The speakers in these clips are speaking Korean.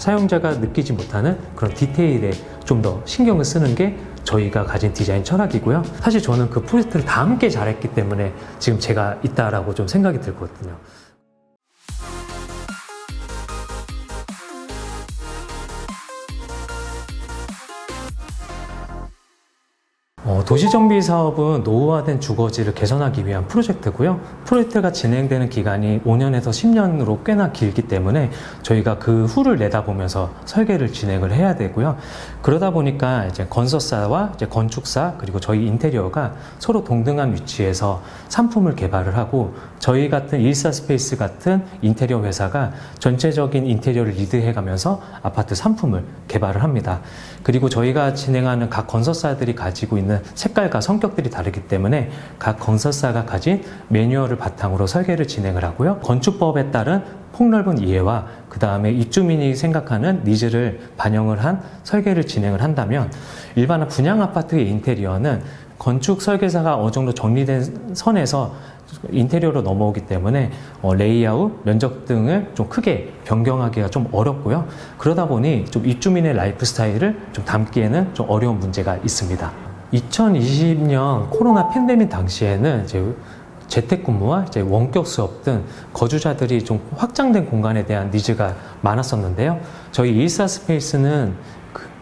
사용자가 느끼지 못하는 그런 디테일에 좀 더 신경을 쓰는 게 저희가 가진 디자인 철학이고요. 사실 저는 그 프로젝트를 다 함께 잘했기 때문에 지금 제가 있다라고 좀 생각이 들거든요. 도시정비 사업은 노후화된 주거지를 개선하기 위한 프로젝트고요. 프로젝트가 진행되는 기간이 5년에서 10년으로 꽤나 길기 때문에 저희가 그 후를 내다보면서 설계를 진행을 해야 되고요. 그러다 보니까 이제 건설사와 이제 건축사 그리고 저희 인테리어가 서로 동등한 위치에서 상품을 개발을 하고 저희 같은 14스페이스 같은 인테리어 회사가 전체적인 인테리어를 리드해가면서 아파트 상품을 개발을 합니다. 그리고 저희가 진행하는 각 건설사들이 가지고 있는 색깔과 성격들이 다르기 때문에 각 건설사가 가진 매뉴얼을 바탕으로 설계를 진행을 하고요. 건축법에 따른 폭넓은 이해와 그 다음에 입주민이 생각하는 니즈를 반영을 한 설계를 진행을 한다면 일반 분양 아파트의 인테리어는 건축 설계사가 어느 정도 정리된 선에서 인테리어로 넘어오기 때문에 레이아웃, 면적 등을 좀 크게 변경하기가 좀 어렵고요. 그러다 보니 좀 입주민의 라이프 스타일을 좀 담기에는 좀 어려운 문제가 있습니다. 2020년 코로나 팬데믹 당시에는 이제 재택근무와 이제 원격 수업 등 거주자들이 좀 확장된 공간에 대한 니즈가 많았었는데요. 저희 14스페이스는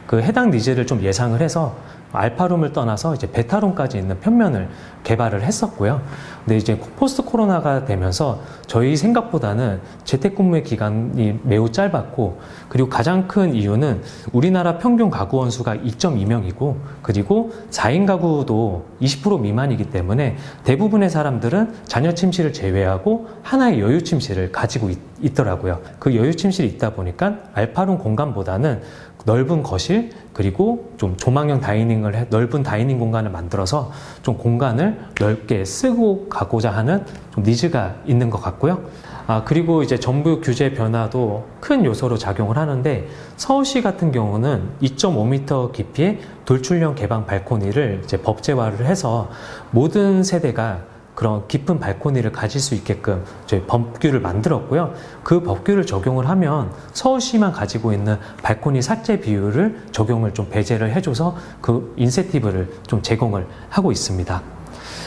그 해당 니즈를 좀 예상을 해서 알파룸을 떠나서 이제 베타룸까지 있는 편면을 개발을 했었고요. 근데 이제 포스트 코로나가 되면서 저희 생각보다는 재택근무의 기간이 매우 짧았고, 그리고 가장 큰 이유는 우리나라 평균 가구 원수가 2.2명이고 그리고 4인 가구도 20% 미만이기 때문에 대부분의 사람들은 자녀 침실을 제외하고 하나의 여유 침실을 가지고 있더라고요. 그 여유 침실이 있다 보니까 알파룸 공간보다는 넓은 거실 그리고 좀 조망형 넓은 다이닝 공간을 만들어서 좀 공간을 넓게 쓰고 가고자 하는 좀 니즈가 있는 것 같고요. 그리고 이제 정부 규제 변화도 큰 요소로 작용을 하는데, 서울시 같은 경우는 2.5m 깊이의 돌출형 개방 발코니를 이제 법제화를 해서 모든 세대가 그런 깊은 발코니를 가질 수 있게끔 저희 법규를 만들었고요. 그 법규를 적용을 하면 서울시만 가지고 있는 발코니 삭제 비율을 적용을 좀 배제를 해줘서 그 인센티브를 좀 제공을 하고 있습니다.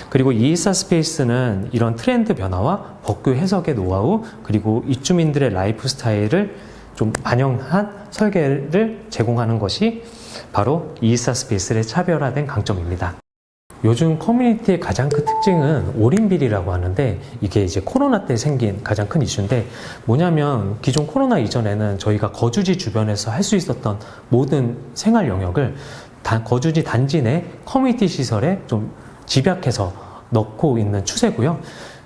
그리고 224스페이스는 이런 트렌드 변화와 법규 해석의 노하우 그리고 입주민들의 라이프 스타일을 좀 반영한 설계를 제공하는 것이 바로 224스페이스의 차별화된 강점입니다. 요즘 커뮤니티의 가장 큰 특징은 올인빌이라고 하는데, 이게 이제 코로나 때 생긴 가장 큰 이슈인데, 뭐냐면 기존 코로나 이전에는 저희가 거주지 주변에서 할 수 있었던 모든 생활 영역을 거주지 단지 내 커뮤니티 시설에 좀 집약해서 넣고 있는 추세고요.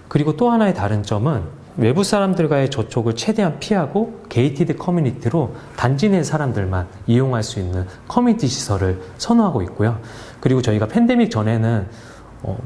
그리고 또 하나의 다른 점은 외부 사람들과의 접촉을 최대한 피하고 게이티드 커뮤니티로 단지 내 사람들만 이용할 수 있는 커뮤니티 시설을 선호하고 있고요. 그리고 저희가 팬데믹 전에는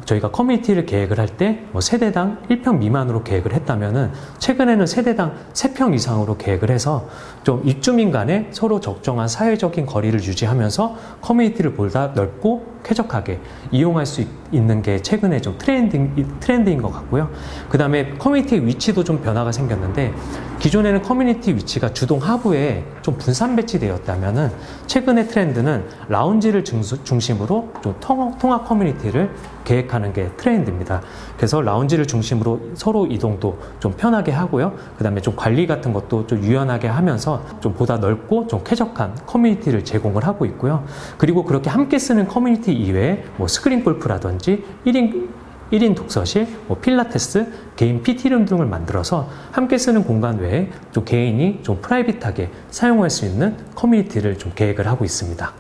저희가 커뮤니티를 계획을 할 때 세대당 1평 미만으로 계획을 했다면은 최근에는 세대당 3평 이상으로 계획을 해서 좀 입주민 간에 서로 적정한 사회적인 거리를 유지하면서 커뮤니티를 보다 넓고 쾌적하게 이용할 수 있는 게 최근에 좀 트렌드인 것 같고요. 그 다음에 커뮤니티 위치도 좀 변화가 생겼는데, 기존에는 커뮤니티 위치가 주동 하부에 좀 분산 배치되었다면은 최근의 트렌드는 라운지를 중심으로 좀 통합 커뮤니티를 계획하는 게 트렌드입니다. 그래서 라운지를 중심으로 서로 이동도 좀 편하게 하고요. 그 다음에 좀 관리 같은 것도 좀 유연하게 하면서 좀 보다 넓고 좀 쾌적한 커뮤니티를 제공을 하고 있고요. 그리고 그렇게 함께 쓰는 커뮤니티 이외에 스크린 골프라든지 1인 독서실, 필라테스, 개인 PT룸 등을 만들어서 함께 쓰는 공간 외에 좀 개인이 좀 프라이빗하게 사용할 수 있는 커뮤니티를 좀 계획을 하고 있습니다.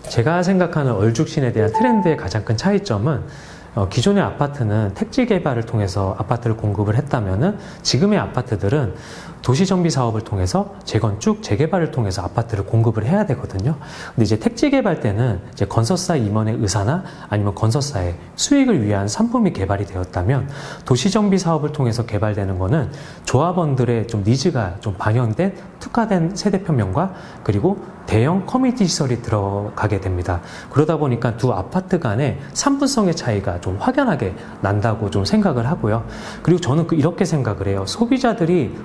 제가 생각하는 얼죽신에 대한 트렌드의 가장 큰 차이점은 기존의 아파트는 택지 개발을 통해서 아파트를 공급을 했다면은 지금의 아파트들은 도시정비 사업을 통해서 재건축, 재개발을 통해서 아파트를 공급을 해야 되거든요. 근데 이제 택지 개발 때는 이제 건설사 임원의 의사나 아니면 건설사의 수익을 위한 상품이 개발이 되었다면, 도시정비 사업을 통해서 개발되는 거는 조합원들의 좀 니즈가 좀 반영된 특화된 세대 편명과 그리고 대형 커뮤니티 시설이 들어가게 됩니다. 그러다 보니까 두 아파트 간의 상품성의 차이가 좀 확연하게 난다고 좀 생각을 하고요. 그리고 저는 이렇게 생각을 해요. 소비자들이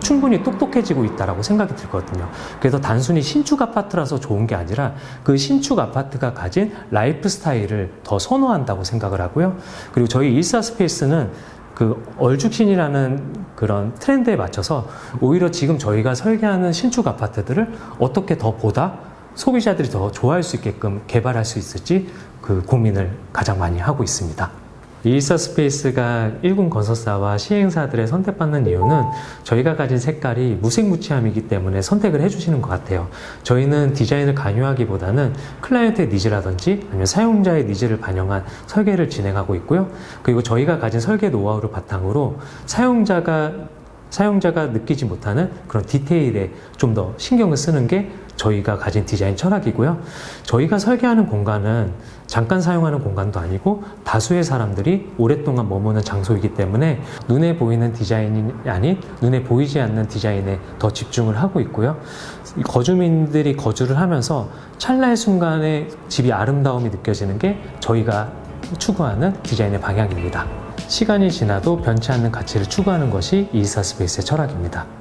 충분히 똑똑해지고 있다라고 생각이 들거든요. 그래서 단순히 신축 아파트라서 좋은 게 아니라 그 신축 아파트가 가진 라이프 스타일을 더 선호한다고 생각을 하고요. 그리고 저희 일사스페이스는 그 얼죽신이라는 그런 트렌드에 맞춰서 오히려 지금 저희가 설계하는 신축 아파트들을 어떻게 더 보다 소비자들이 더 좋아할 수 있게끔 개발할 수 있을지 그 고민을 가장 많이 하고 있습니다. 일사스페이스가 1군 건설사와 시행사들의 선택받는 이유는 저희가 가진 색깔이 무색무취함이기 때문에 선택을 해주시는 것 같아요. 저희는 디자인을 강요하기보다는 클라이언트의 니즈라든지 아니면 사용자의 니즈를 반영한 설계를 진행하고 있고요. 그리고 저희가 가진 설계 노하우를 바탕으로 사용자가 느끼지 못하는 그런 디테일에 좀 더 신경을 쓰는 게 저희가 가진 디자인 철학이고요. 저희가 설계하는 공간은 잠깐 사용하는 공간도 아니고 다수의 사람들이 오랫동안 머무는 장소이기 때문에 눈에 보이는 디자인이 아닌 눈에 보이지 않는 디자인에 더 집중을 하고 있고요. 거주민들이 거주를 하면서 찰나의 순간에 집이 아름다움이 느껴지는 게 저희가 추구하는 디자인의 방향입니다. 시간이 지나도 변치 않는 가치를 추구하는 것이 이사스페이스의 철학입니다.